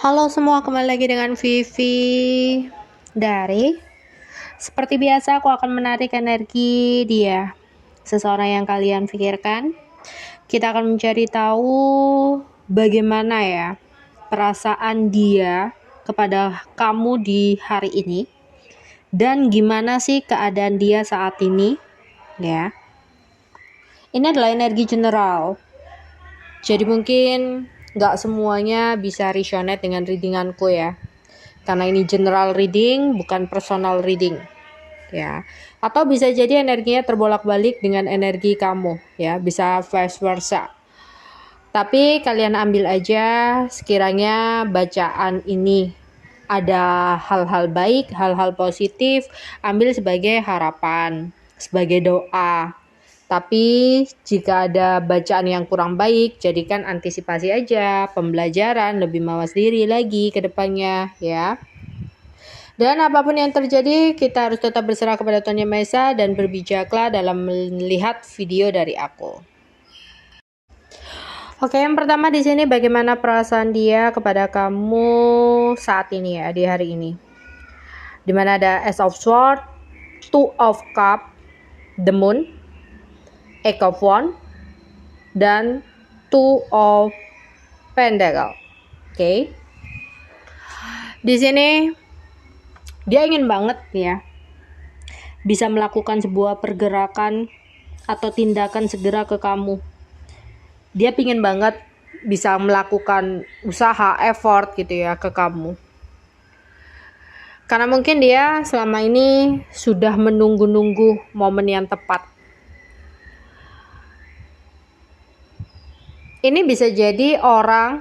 Halo semua, kembali lagi dengan Vivi dari seperti biasa aku akan menarik energi dia, seseorang yang kalian pikirkan. Kita akan mencari tahu bagaimana ya perasaan dia kepada kamu di hari ini, dan gimana sih keadaan dia saat ini ya. Ini adalah energi general, jadi mungkin gak semuanya bisa resonate dengan readinganku ya, karena ini general reading bukan personal reading ya. Atau bisa jadi energinya terbolak-balik dengan energi kamu ya, bisa vice versa. Tapi kalian ambil aja sekiranya bacaan ini ada hal-hal baik, hal-hal positif, ambil sebagai harapan, sebagai doa. Tapi jika ada bacaan yang kurang baik, jadikan antisipasi aja, pembelajaran, lebih mawas diri lagi ke depannya ya. Dan apapun yang terjadi, kita harus tetap berserah kepada Tuhan Yang Maha Esa dan berbijaklah dalam melihat video dari aku. Oke, yang pertama di sini bagaimana perasaan dia kepada kamu saat ini ya, di hari ini. Dimana ada Ace of Swords, Two of Cups, The Moon, Eight of Wands, dan Two of Pentacles. Oke. Di sini dia ingin banget ya bisa melakukan sebuah pergerakan atau tindakan segera ke kamu. Dia pingin banget bisa melakukan usaha, effort gitu ya ke kamu. Karena mungkin dia selama ini sudah menunggu-nunggu momen yang tepat. Ini bisa jadi orang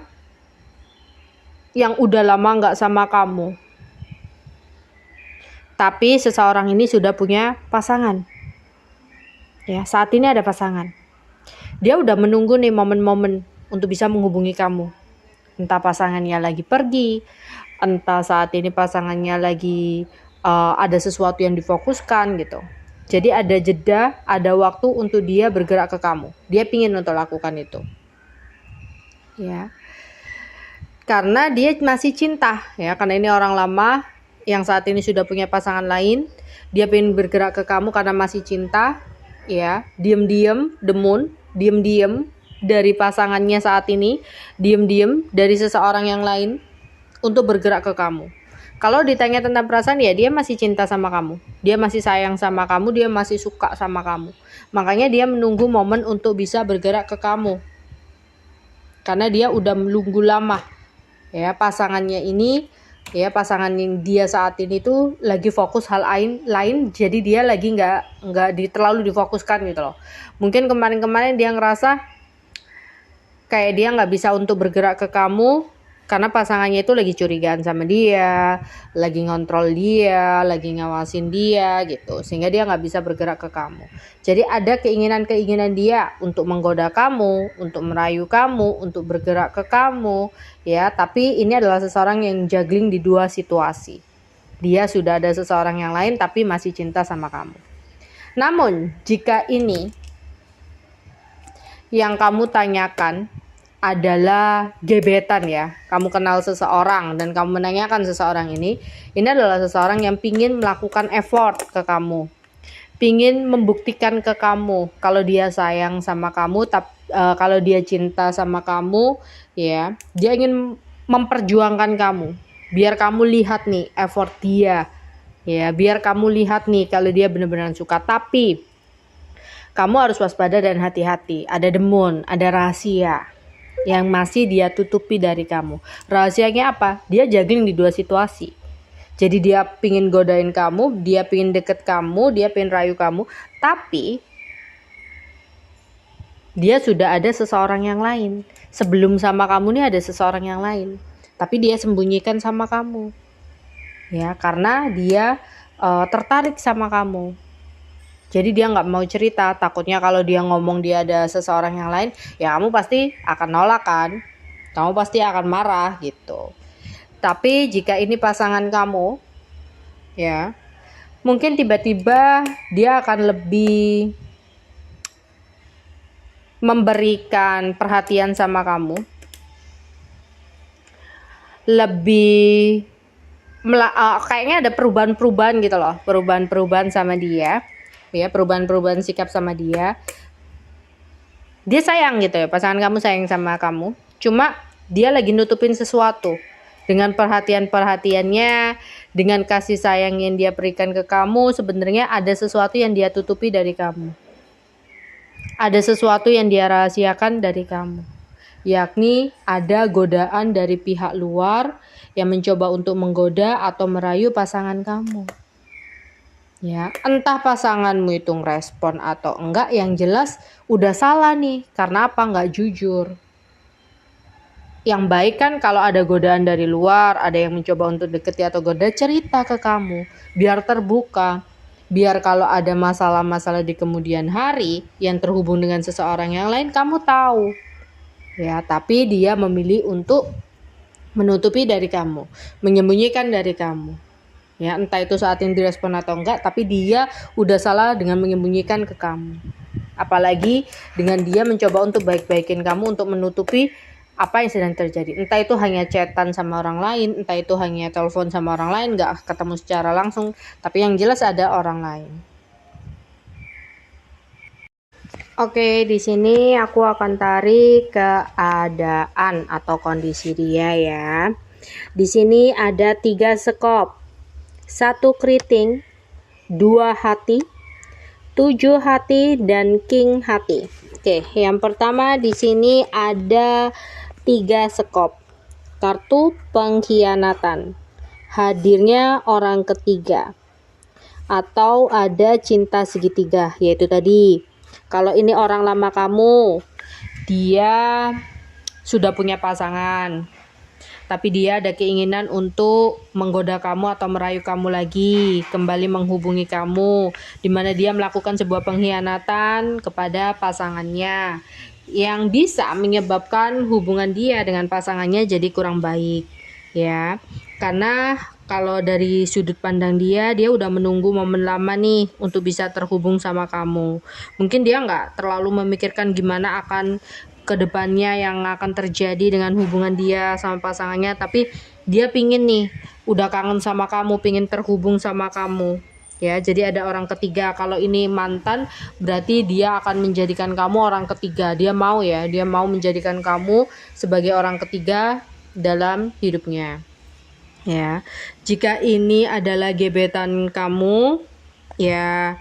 yang udah lama gak sama kamu, tapi seseorang ini sudah punya pasangan ya, saat ini ada pasangan. Dia udah menunggu nih momen-momen untuk bisa menghubungi kamu. Entah pasangannya lagi pergi, entah saat ini pasangannya lagi ada sesuatu yang difokuskan gitu. Jadi ada jeda, ada waktu untuk dia bergerak ke kamu. Dia pingin untuk lakukan itu ya, karena dia masih cinta ya, karena ini orang lama yang saat ini sudah punya pasangan lain. Dia pingin bergerak ke kamu karena masih cinta ya. Diam-diam, The Moon, diam-diam dari pasangannya saat ini, diam-diam dari seseorang yang lain untuk bergerak ke kamu. Kalau ditanya tentang perasaan ya, dia masih cinta sama kamu, dia masih sayang sama kamu, dia masih suka sama kamu. Makanya dia menunggu momen untuk bisa bergerak ke kamu, karena dia udah menunggu lama ya pasangannya ini ya. Pasangan yang dia saat ini tuh lagi fokus hal lain, jadi dia lagi nggak terlalu difokuskan gitu loh. Mungkin kemarin-kemarin dia ngerasa kayak dia nggak bisa untuk bergerak ke kamu karena pasangannya itu lagi curigaan sama dia, lagi ngontrol dia, lagi ngawasin dia gitu, sehingga dia nggak bisa bergerak ke kamu. Jadi ada keinginan dia untuk menggoda kamu, untuk merayu kamu, untuk bergerak ke kamu ya. Tapi ini adalah seseorang yang juggling di dua situasi. Dia sudah ada seseorang yang lain tapi masih cinta sama kamu. Namun jika ini yang kamu tanyakan adalah gebetan ya, kamu kenal seseorang dan kamu menanyakan seseorang ini adalah seseorang yang pingin melakukan effort ke kamu, pingin membuktikan ke kamu kalau dia sayang sama kamu, kalau dia cinta sama kamu ya. Dia ingin memperjuangkan kamu, biar kamu lihat nih effort dia ya, biar kamu lihat nih kalau dia benar-benar suka. Tapi kamu harus waspada dan hati-hati, ada The Moon, ada rahasia yang masih dia tutupi dari kamu. Rahasianya apa? Dia juggling di dua situasi. Jadi dia pingin godain kamu, dia pingin deket kamu, dia pingin rayu kamu, tapi dia sudah ada seseorang yang lain. Sebelum sama kamu nih ada seseorang yang lain, tapi dia sembunyikan sama kamu ya, karena dia tertarik sama kamu. Jadi dia nggak mau cerita, takutnya kalau dia ngomong dia ada seseorang yang lain, ya kamu pasti akan nolak kan, kamu pasti akan marah gitu. Tapi jika ini pasangan kamu ya, mungkin tiba-tiba dia akan lebih memberikan perhatian sama kamu, lebih kayaknya ada perubahan-perubahan gitu loh, perubahan-perubahan sama dia, ya, perubahan-perubahan sikap sama dia. Dia sayang gitu ya, pasangan kamu sayang sama kamu, cuma dia lagi nutupin sesuatu. Dengan perhatian-perhatiannya, dengan kasih sayang yang dia berikan ke kamu, sebenarnya ada sesuatu yang dia tutupi dari kamu. Ada sesuatu yang dia rahasiakan dari kamu. Yakni ada godaan dari pihak luar yang mencoba untuk menggoda atau merayu pasangan kamu. Ya, entah pasanganmu itu ngerespon atau enggak, yang jelas udah salah nih. Karena apa? Enggak jujur. Yang baik kan kalau ada godaan dari luar, ada yang mencoba untuk deketi atau goda, cerita ke kamu, biar terbuka. Biar kalau ada masalah-masalah di kemudian hari yang terhubung dengan seseorang yang lain, kamu tahu. Ya, tapi dia memilih untuk menutupi dari kamu, menyembunyikan dari kamu. Ya, entah itu saat ini direspon atau enggak, tapi dia udah salah dengan menyembunyikan ke kamu. Apalagi dengan dia mencoba untuk baik-baikin kamu, untuk menutupi apa yang sedang terjadi. Entah itu hanya chatan sama orang lain, entah itu hanya telepon sama orang lain, nggak ketemu secara langsung, tapi yang jelas ada orang lain. Oke, di sini aku akan tarik keadaan atau kondisi dia ya. Di sini ada 3 sekop, 1 keriting, 2 hati, 7 hati, dan king hati. Oke, yang pertama di sini ada 3 sekop. Kartu pengkhianatan. Hadirnya orang ketiga. Atau ada cinta segitiga, yaitu tadi. Kalau ini orang lama kamu, dia sudah punya pasangan, tapi dia ada keinginan untuk menggoda kamu atau merayu kamu lagi, kembali menghubungi kamu, di mana dia melakukan sebuah pengkhianatan kepada pasangannya, yang bisa menyebabkan hubungan dia dengan pasangannya jadi kurang baik, ya. Karena kalau dari sudut pandang dia udah menunggu momen lama nih untuk bisa terhubung sama kamu. Mungkin dia nggak terlalu memikirkan gimana akan kedepannya yang akan terjadi dengan hubungan dia sama pasangannya, tapi dia pingin nih, udah kangen sama kamu, pingin terhubung sama kamu. Ya, jadi ada orang ketiga. Kalau ini mantan, berarti dia akan menjadikan kamu orang ketiga. Dia mau menjadikan kamu sebagai orang ketiga dalam hidupnya. Ya, jika ini adalah gebetan kamu, ya,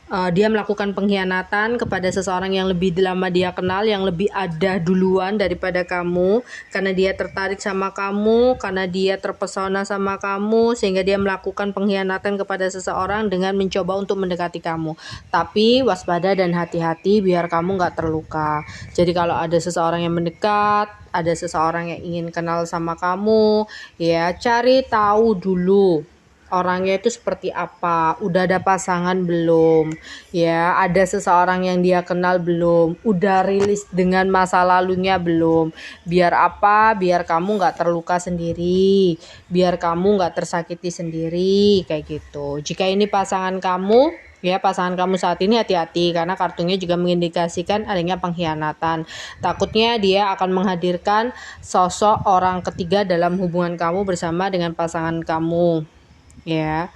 dia melakukan pengkhianatan kepada seseorang yang lebih lama dia kenal, yang lebih ada duluan daripada kamu, karena dia tertarik sama kamu, karena dia terpesona sama kamu, sehingga dia melakukan pengkhianatan kepada seseorang dengan mencoba untuk mendekati kamu. Tapi waspada dan hati-hati biar kamu gak terluka. Jadi kalau ada seseorang yang mendekat, ada seseorang yang ingin kenal sama kamu, ya cari tahu dulu orangnya itu seperti apa, udah ada pasangan belum, ya, ada seseorang yang dia kenal belum, udah rilis dengan masa lalunya belum. Biar apa? Biar kamu gak terluka sendiri, biar kamu gak tersakiti sendiri, kayak gitu. Jika ini pasangan kamu, ya, pasangan kamu saat ini, hati-hati, karena kartunya juga mengindikasikan adanya pengkhianatan. Takutnya dia akan menghadirkan sosok orang ketiga dalam hubungan kamu bersama dengan pasangan kamu. Ya,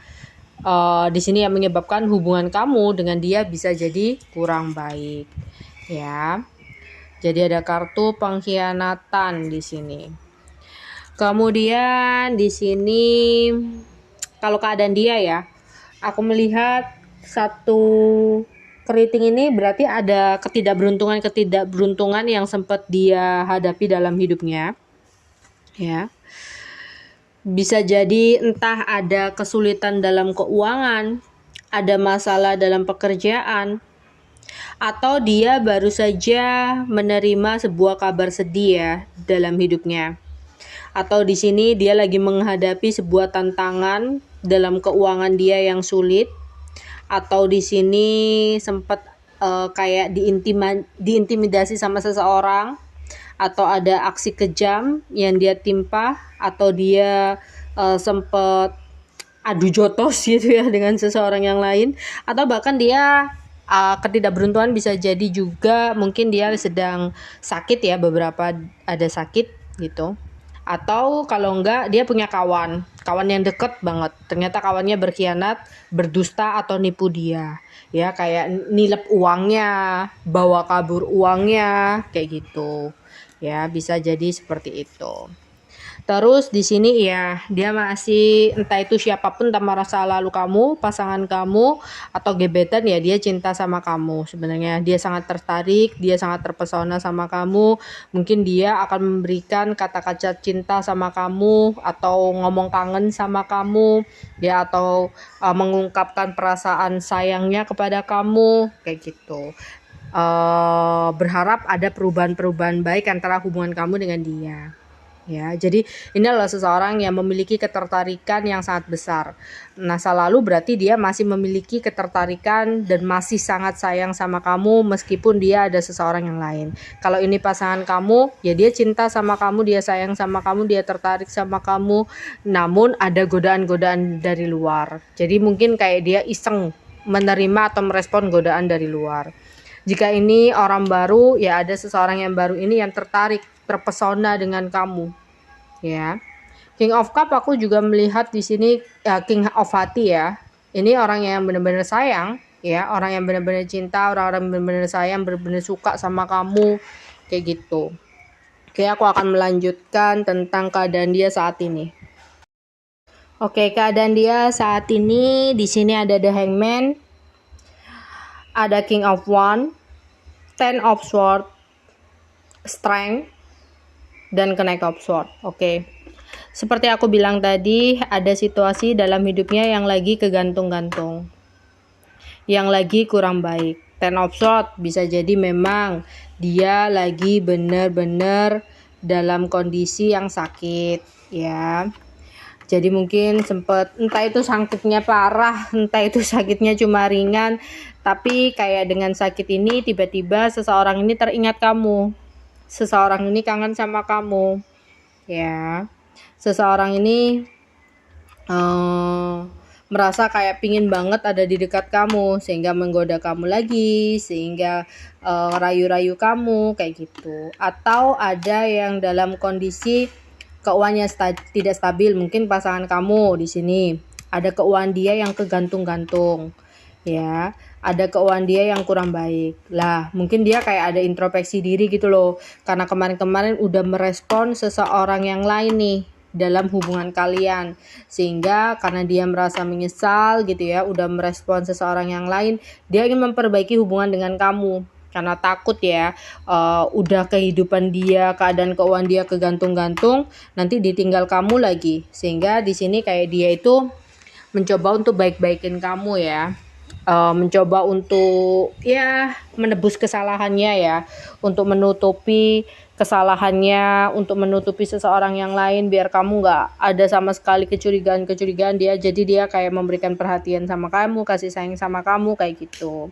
di sini yang menyebabkan hubungan kamu dengan dia bisa jadi kurang baik. Ya, jadi ada kartu pengkhianatan di sini. Kemudian di sini kalau keadaan dia, ya, aku melihat 1 keriting ini berarti ada ketidakberuntungan yang sempat dia hadapi dalam hidupnya. Ya. Bisa jadi entah ada kesulitan dalam keuangan, ada masalah dalam pekerjaan, atau dia baru saja menerima sebuah kabar sedih ya dalam hidupnya. Atau di sini dia lagi menghadapi sebuah tantangan dalam keuangan dia yang sulit, atau di sini sempat kayak diintimidasi sama seseorang, atau ada aksi kejam yang dia timpa, atau dia sempat adu jotos gitu ya dengan seseorang yang lain, atau bahkan dia ketidakberuntungan bisa jadi juga mungkin dia sedang sakit ya, beberapa ada sakit gitu. Atau kalau enggak dia punya kawan yang deket banget, ternyata kawannya berkhianat, berdusta atau nipu dia, ya kayak nilep uangnya, bawa kabur uangnya, kayak gitu ya, bisa jadi seperti itu. Terus di sini ya, dia masih entah itu siapapun tanpa masa lalu kamu, pasangan kamu atau gebetan ya, dia cinta sama kamu. Sebenarnya dia sangat tertarik, dia sangat terpesona sama kamu. Mungkin dia akan memberikan kata-kata cinta sama kamu atau ngomong kangen sama kamu, ya atau mengungkapkan perasaan sayangnya kepada kamu kayak gitu. Berharap ada perubahan-perubahan baik antara hubungan kamu dengan dia. Ya, jadi ini adalah seseorang yang memiliki ketertarikan yang sangat besar. Masa lalu berarti dia masih memiliki ketertarikan dan masih sangat sayang sama kamu meskipun dia ada seseorang yang lain. Kalau ini pasangan kamu, ya dia cinta sama kamu, dia sayang sama kamu, dia tertarik sama kamu, namun ada godaan-godaan dari luar. Jadi mungkin kayak dia iseng menerima atau merespon godaan dari luar. Jika ini orang baru, ya ada seseorang yang baru ini yang tertarik, terpesona dengan kamu. Ya, King of Cup aku juga melihat di sini King of Hati ya. Ini orang yang benar-benar sayang, ya, orang yang benar-benar cinta, orang-orang benar-benar sayang, benar-benar suka sama kamu, kayak gitu. Oke, aku akan melanjutkan tentang keadaan dia saat ini. Oke, keadaan dia saat ini di sini ada The Hangman, ada King of One, Ten of Swords, Strength, dan Knight of Swords. Oke. Seperti aku bilang tadi, ada situasi dalam hidupnya yang lagi kegantung-gantung, yang lagi kurang baik. Ten of Swords bisa jadi memang dia lagi benar-benar dalam kondisi yang sakit, ya. Jadi mungkin sempat, entah itu sakitnya parah, entah itu sakitnya cuma ringan, tapi kayak dengan sakit ini tiba-tiba seseorang ini teringat kamu. Seseorang ini kangen sama kamu, ya. Seseorang ini merasa kayak pingin banget ada di dekat kamu, sehingga menggoda kamu lagi, sehingga rayu-rayu kamu kayak gitu. Atau ada yang dalam kondisi keuangannya tidak stabil, mungkin pasangan kamu di sini ada keuangan dia yang kegantung-gantung, ya, ada keuangan dia yang kurang baik lah, mungkin dia kayak ada introspeksi diri gitu loh, karena kemarin-kemarin udah merespon seseorang yang lain nih dalam hubungan kalian, sehingga karena dia merasa menyesal gitu ya, udah merespon seseorang yang lain, dia ingin memperbaiki hubungan dengan kamu karena takut ya, udah kehidupan dia, keadaan keuangan dia kegantung-gantung, nanti ditinggal kamu lagi, sehingga di sini kayak dia itu mencoba untuk baik-baikin kamu ya, mencoba untuk ya menebus kesalahannya ya, untuk menutupi kesalahannya, untuk menutupi seseorang yang lain biar kamu nggak ada sama sekali kecurigaan dia, jadi dia kayak memberikan perhatian sama kamu, kasih sayang sama kamu kayak gitu.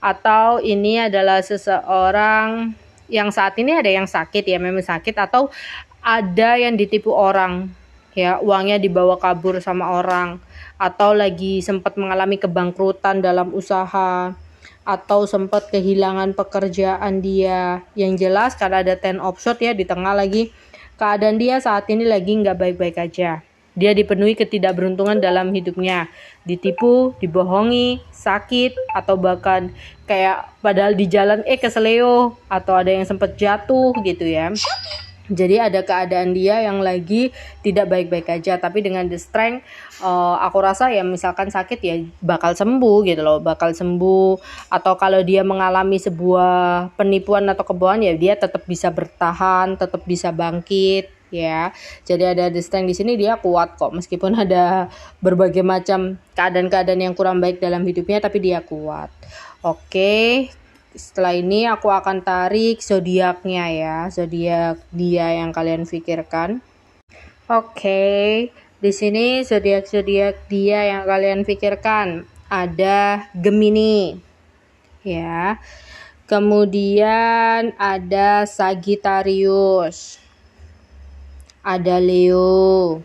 Atau ini adalah seseorang yang saat ini ada yang sakit ya, memang sakit, atau ada yang ditipu orang ya, uangnya dibawa kabur sama orang, atau lagi sempat mengalami kebangkrutan dalam usaha, atau sempat kehilangan pekerjaan dia. Yang jelas karena ada Ten of Swords ya di tengah lagi, keadaan dia saat ini lagi nggak baik-baik aja. Dia dipenuhi ketidakberuntungan dalam hidupnya, ditipu, dibohongi, sakit, atau bahkan kayak padahal di jalan keseleo, atau ada yang sempat jatuh gitu ya. Jadi ada keadaan dia yang lagi tidak baik-baik aja, tapi dengan the strength, aku rasa ya misalkan sakit ya bakal sembuh gitu loh, bakal sembuh. Atau kalau dia mengalami sebuah penipuan atau kebohongan ya dia tetap bisa bertahan, tetap bisa bangkit ya. Jadi ada the strength di sini, dia kuat kok meskipun ada berbagai macam keadaan-keadaan yang kurang baik dalam hidupnya, tapi dia kuat. Oke. Setelah ini aku akan tarik zodiaknya ya, zodiak dia yang kalian pikirkan. Oke, di sini zodiak dia yang kalian pikirkan ada Gemini, ya. Kemudian ada Sagittarius, ada Leo,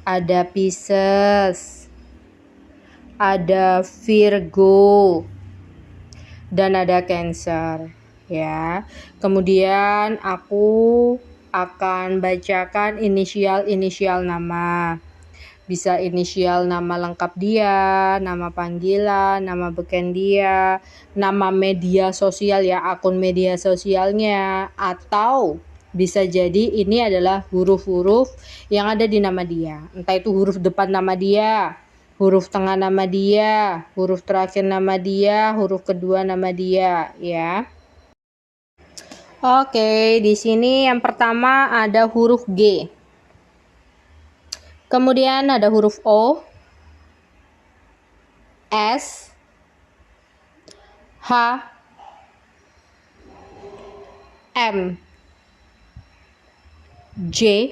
ada Pisces, ada Virgo, dan ada Cancer ya. Kemudian aku akan bacakan inisial-inisial nama. Bisa inisial nama lengkap dia, nama panggilan, nama beken dia, nama media sosial ya, akun media sosialnya, atau bisa jadi ini adalah huruf-huruf yang ada di nama dia. Entah itu huruf depan nama dia, huruf tengah nama dia, huruf terakhir nama dia, huruf kedua nama dia, ya. Oke, di sini yang pertama ada huruf G. Kemudian ada huruf O, S, H, M, J,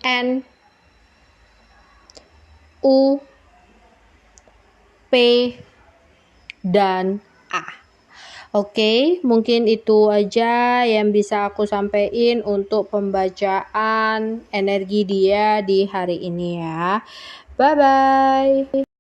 N, U, P, dan A. Oke, mungkin itu aja yang bisa aku sampaikan untuk pembacaan energi dia di hari ini ya. Bye-bye.